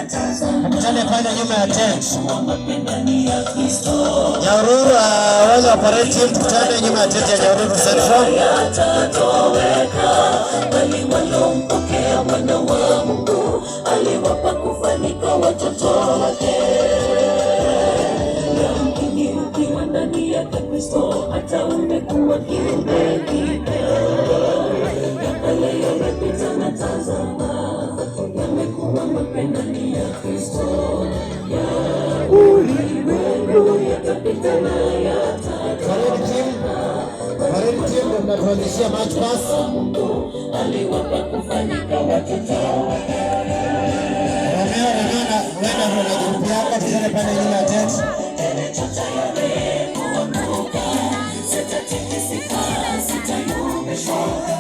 Mkutane pale nyuma ya tent. Nyahururu wale operative, mkutane nyuma ya tent ya Nyahururu Central. Bali walompokea mwana wa Mungu, aliwapa kufanyika watoto wake. Lakini ukiwa ndani ya Kristo, hata umekuwa kiumbe kipya. Ya kale yamepita na tazama, yamekuwa mapya ndani ya Kristo. Ya ulimwengu yatapita na tunatuanzishia match pass. Mungu aliwapa kufanyika watoto wake. Romeo wenda na grupu yako tuzane pale nyuma ya tent. Sitatikisika, sitayumbishwa,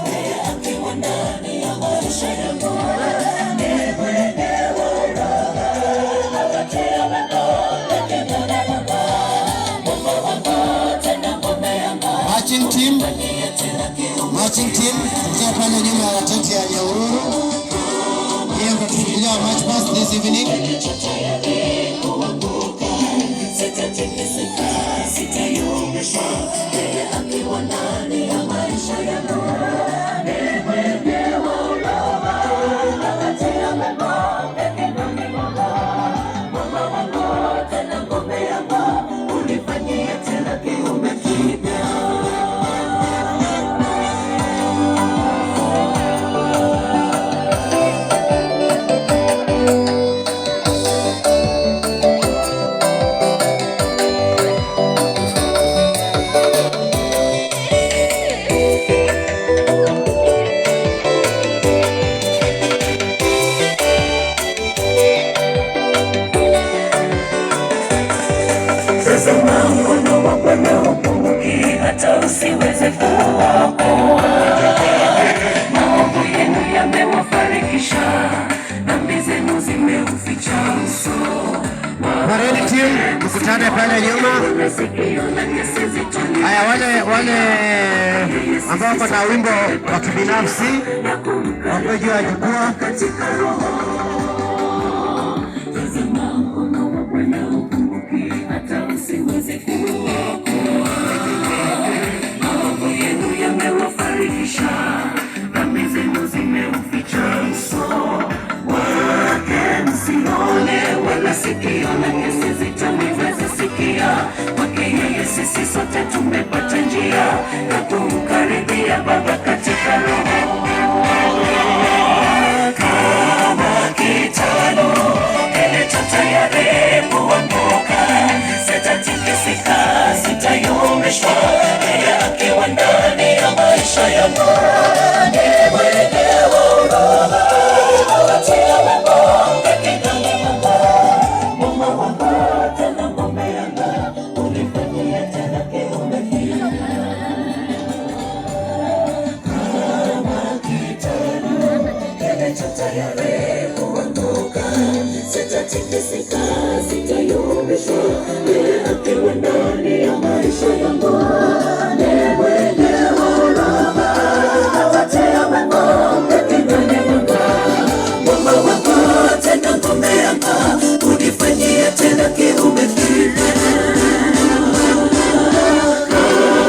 yeye akiwa ndani ya maisha yangu. Marching team, tukia pale nyuma ya tent ya Nyahururu. Hiyo ndio tufungulia match pass this evening. Sitayumbishwa, yeye akiwa ndani ya maisha yangu. Tazama mkono wa Bwana upunguki, hata usiweze kuokoa. Maovu yenu yamewafarikisha, dhambi zenu zimeuficha uso. Parade team, mkutane pale nyuma. Haya, wale ambao wako na wimbo wa kibinafsi wako juu ya jukwaa. Maovu yenu yamewafarikisha, dhambi zenu zimeuficha uso wake. Msione wala sikio lake sizitamweza sikia. Kwake yeye sisi sote tumepata njia ya kumkaribia Baba katika Roho. Kama kitano kilicho tayari kuanguka, sitatikisika, sitayumbishwa, yeye akiwa ndani ya maisha yangu. Ni mwenye huruma, hatia wabonge kinani Mungu wangu, tena ngome yangu, unifanyia tena kiumbe kipya. Kama kitano kilicho tayari kuanguka, sitatikisika, sitayumbishwa, yeye akiwa ndani ya maisha yangu. Ni mwenye huruma, hatia wabonge kinani Mungu wangu, tena ngome yangu, unifanyia tena kiumbe kipya.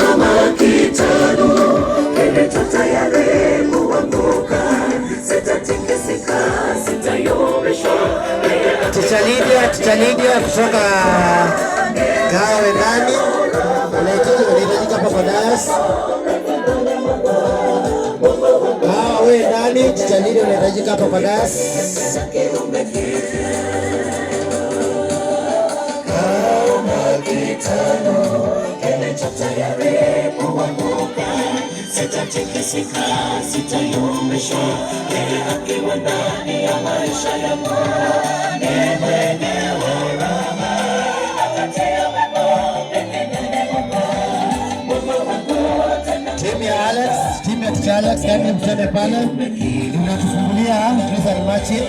Kama kitano kilicho tayari kuanguka, sitatikisika, sitayumbishwa. Ticha Lydia kutoka Gawe ndani unahitajika hapa kwa dais. Gawe ndani, Ticha Lydia unahitajika hapa kwa dais. Kama kitano kilicho tayari kuanguka, sitatikisika, sitayumbishwa, yeye akiwa ndani ya maisha yangu. Ni mwenye huruma, hatia wabonge kinani Mungu wangu, tena timu ya Alex, timu ya Ticha Alex, kani mtende pale unatufungulia Treasury Marching.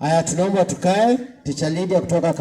Haya, tunaomba tukae. Ticha Lydia kutoka